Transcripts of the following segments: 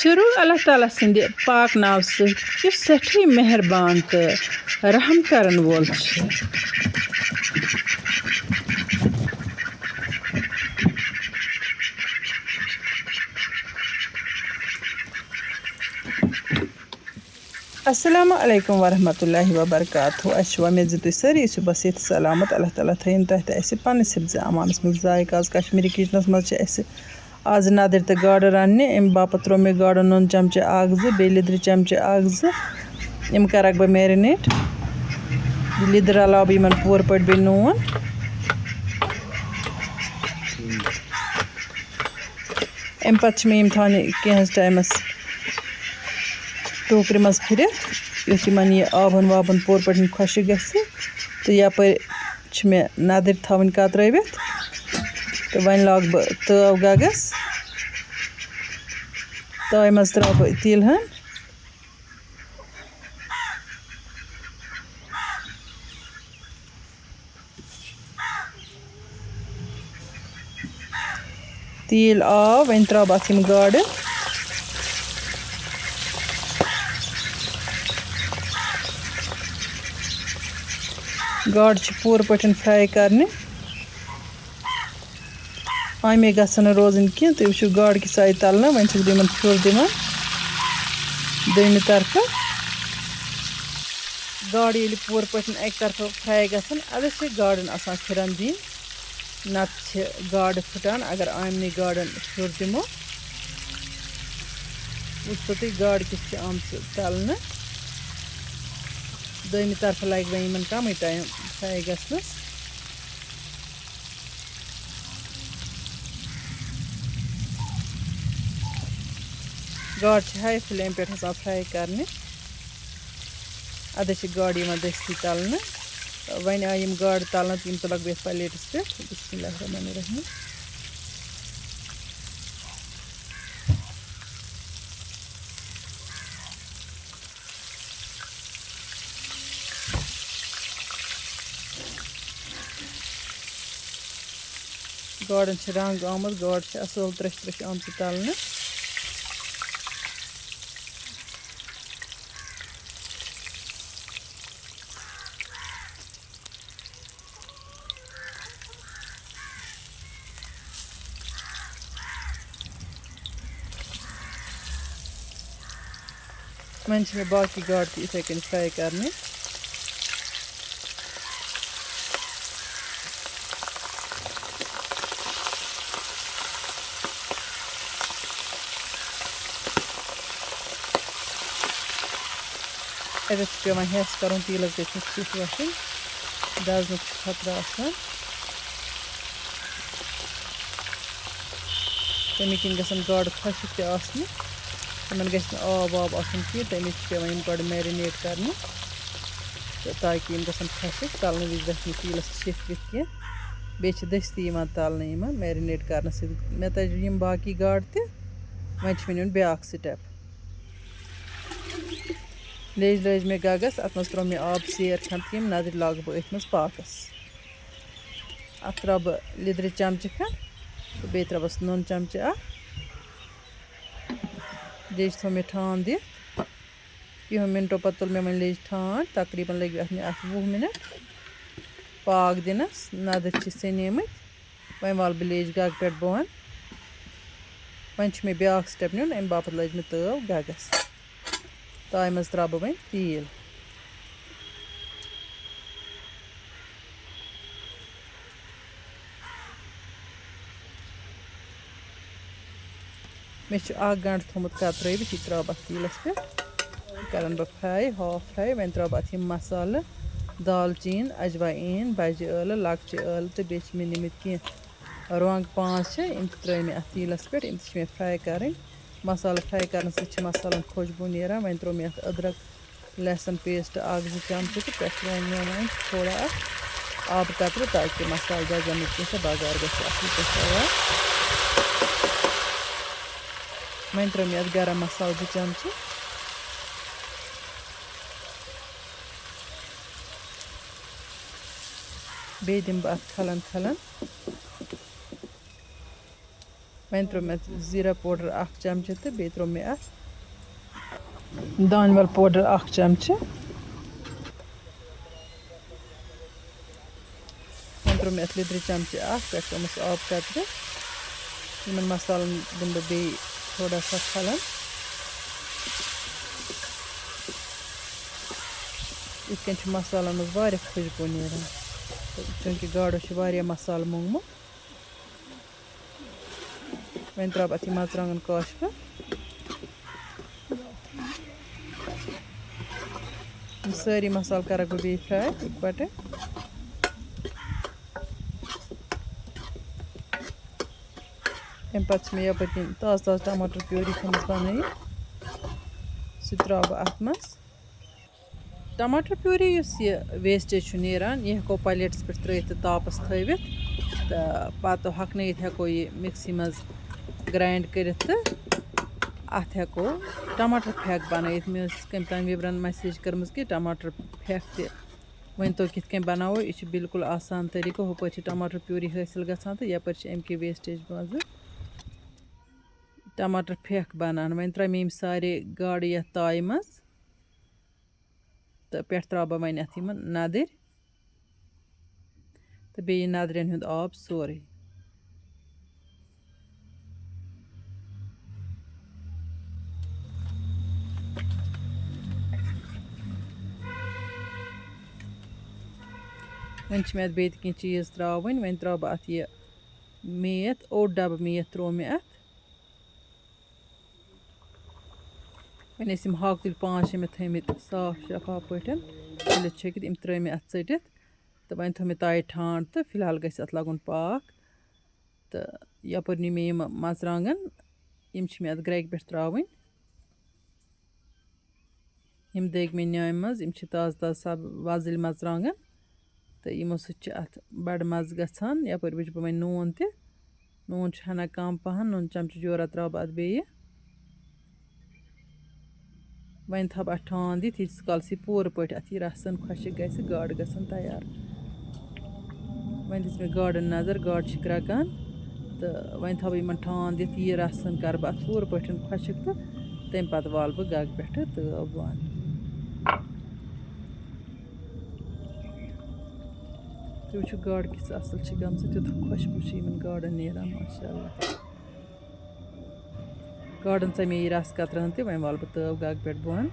शुरू अल्लाह ताला सिंध पाक नाव सठ सठी मेहरबान तो रहम करन वोल अस्सलामु अलैकुम वरहमतुल्लाहि वबरकातुहू उम्मीद तुम सारी सुबह सेहत सलामत अल्लाह ताला थैन तुम पन्नस हिफ्ज़ अमानस मज जायक आज कश्मीरी किचनस मज आज नदर तो गाड़ रन्ने अम बापत त्रो मे गाड़ नून चमचे अख बे लिद्र चमचे अख यम करक बह मैरिनेट लिद्र अलाव बह पूर पे बे नून अम पे मे थाने कैंस टाइमस टोकर मज फिर युथ इन यह आबन वाबन पूर पे खुश ग तो यप मे नदर थवन कतरवित तो वन लाग बह तव गगस ताय मज त्रा बह तिल हन तिल आव वन त्रा बह गाड़ गाड़ पूर पे फ्राई करने आमे गसन रोजन कह तुम वो गाड़ की साय तलना वन दिन फुर दिवान दोनों तरफ गाड़ ये पूर पे एक तरफ फ्राई गसन अदस गाड़न आसान फिरन दिन नत गाड़ फुटान अगर आमने गाड़न फुर दिमो वो तुम गाड़ किस आम तलना दोनों तरफ लगे वह इन कम टाइम फ्राई गसनस गाड़ हाई फ्लेम पे फ्राई करने अदे गाड़ दस्ती तलना वन आय गाड़ तलना तो तुलक बे प्लेटस पे बिस्मिल्लाहिर्रहमानिर्रहीम गाड़न रंग आमुत गाड़ असल त्रश त्रश आम तलना मन में बाकी गाड़ तो इथे कन फ्राई करने अगर पे हेस कर तीलस गि चिट वसन दजन खतरा आसान तमिक गसन गाड़ खुशक तमन ग आब वाब आसन कह तमिक पे गो मैरिनेट करने तो ताकि गसन खुशक तलने विज गि तीलस छिथ विथ कह बे दस्ती तलने मैरिनेट कर मे तज बाकी गाड़ वन वन ब्या स्टेप लेज लज मे गगस अत मज त्रो मे आब सेर खन तम नदर लाग बह अथ मज पाकस अत त्रा बह लिद्र चमचे खन तो बे त्रवस नून चमचे लेज थो मे ठान दि कहो मिनटों पे तुल मे वन लेज ठान तकरीबन लगे अत 20 मिनट पाक दिनस नदर सनेमत वन वाल बह लेज गग पे बोन वन मे ब्या स्टेप नुन अम बापत लज मे तव गगस ताय मज त्रा बह वन तील मे 1 गंट थोमुत कतरवित यह त्रा बह तीलस पे कर बह फ्राई हाफ फ्राई वन त्रा बह मसाल दालचीन अजवाइन बजे यल लक्चे यल तो बे मे निमित कह रंग 5 इन त्रे मे अत तीलस पे इन मे फ्राई कर मसाल फ्राई कर मसालन खुशबू नीरान वन त्रो मे अदरक लहसुन पेस्ट 1-2 चमचे तो पे वो थोड़ा आब कतर ताकि मसाल दजन कह बगार गल तैयार वन त्रो मे गरम मसाल 2 चमचे बे दिम बह खलन खलन वहीं त्रो मे जीरा पाउडर 1 चमचे तो बे त्रो मे दानवल पाउडर 1 चमचे वहीं त्रो मे लिद्र चमचे 1 पे आब कतरे इन मसालन दिन बे थोड़ा सा खलन इतकन मसालन मज खुशबू नीरान चूँकि गाडो मसाल मोंगमुत वहीं त्रा अथ मरचांगन काशफ सारी मसाल कर बे फ्राई इकवटे अम पे यप ताज़ टमाटर प्यूरी बन सह त्रा अत मज टमाटर प्यूरी यह वेस्टेज नीरान यह हेको प्लेट्स पे त्रत तापस थवित तो पत हकन हेको यह मिक्सी मज ग्राइंड कर अत हेको टमाटर फेक बन मे कम तान विवरन मैसेज कर्म कि टमाटर फेक वन तो कित बनावो यह बिल्कुल आसान तरीको हपर टमाटर प्यूरी हासिल गसान तो यपर अमि वेस्टेज मज टमाटर फेक बनान वन त्रा मे सारे गाड़ ये ताय मज तो पे त्रा बह वन अत नदर तो बे नदरन हुंद आब सोरे वन मे बे कह चीज़ त्रावन वन त्रा बह अत यह मेथ ओड डब मेथ त्रो मे अत वन हाक तुल 5 मे थमित साफ शफाफ पे छकित इम त्र मे अत टित तो वन थो मे ताय ठांड तो फिलहाल गस अत लगुन पाक तो यपर नी मे मरचांगन इम मे अत ग्रैक पे त्रावन इम दग मे न्याम मज इम ताज़ ताज़ सब वजिल मरचांगन तो यमो सत अत बड़ मज गसान यपर वुच बह वन नून नून हना कम पहन नून चमच जोरा त्रा बह अत बे वन थब अत ठान दित यीस काल पूर पे अत यह रसन खुशक गस गाड गसन तैयार वन दिस मे गाडन नजर गाड क्रकान तो वन थब इन ठान दित यह रसन कर बह पूर पे खुशक तो तम पे वाल बह गग पे तब वन तुम वो गाड किस असल गम तुत खुशबू गाडन नीरान माशाअल्लाह गाडन मे रस कतरन तो वन वाल बह तब गग पे बन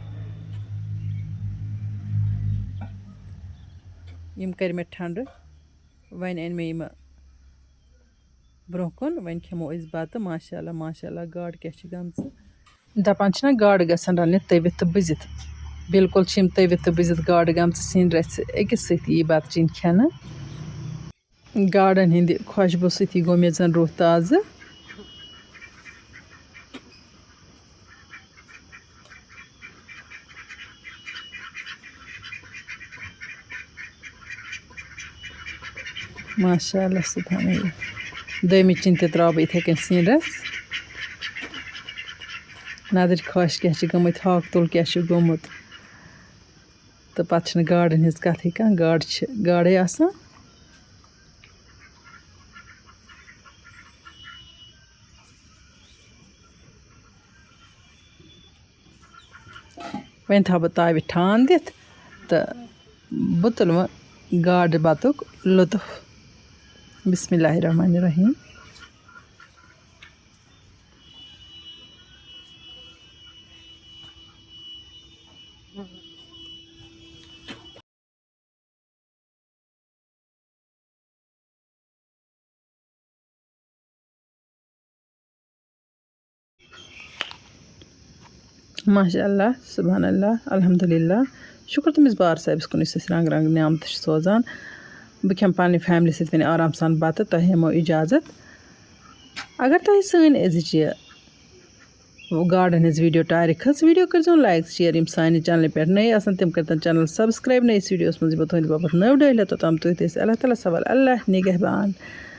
यम कर मे ठंड वन अन मे ब्रोह कुन वन खेमो बत माशाअल्लाह माशाअल्लाह गाड क्या गम दपान गाड गसन रन तवित तो बुजित बिल्कुल तवित तो बुजित गाड गम सिन रस अकिस सती बत चीन खेन गाडन हिंद खुशबू सती गो मे जन रूह ताज़ माशाअल्लाह सुभानअल्लाह दमि चिन त्रा बह इथे कन सिन रस नदर खुश क्या गमुत हाक तुल क्या गोमुत तो पे गाडन हिज कथ कह गाडे आसान वन थो बह ताव ठान दित तो बह तुल गाड बतुक लुत्फ बिस्मिल्लाहिर्रहमानिर्रहीम माशाअल्लाह सुभानअल्लाह अल्हम्दुलिल्लाह शुक्र तुमिस बार साहिबस कुन रंग रंग न्यामत सोजान बह खेम पन्ने फैमिली सत वन आराम सान बत तह हेमो इजाजत अगर तह सन अजिच गाडन हज वीडियो टारिक खस वीडियो कर लाइक शेयर यम सान चैनल पे नई आसान तम कर चैनल सब्सक्राइब नईस वीडियोस मज बह तुंद बाबत नव डल तोतम तुत अल्लाह ताला सवाल अल्लाह निगहबान।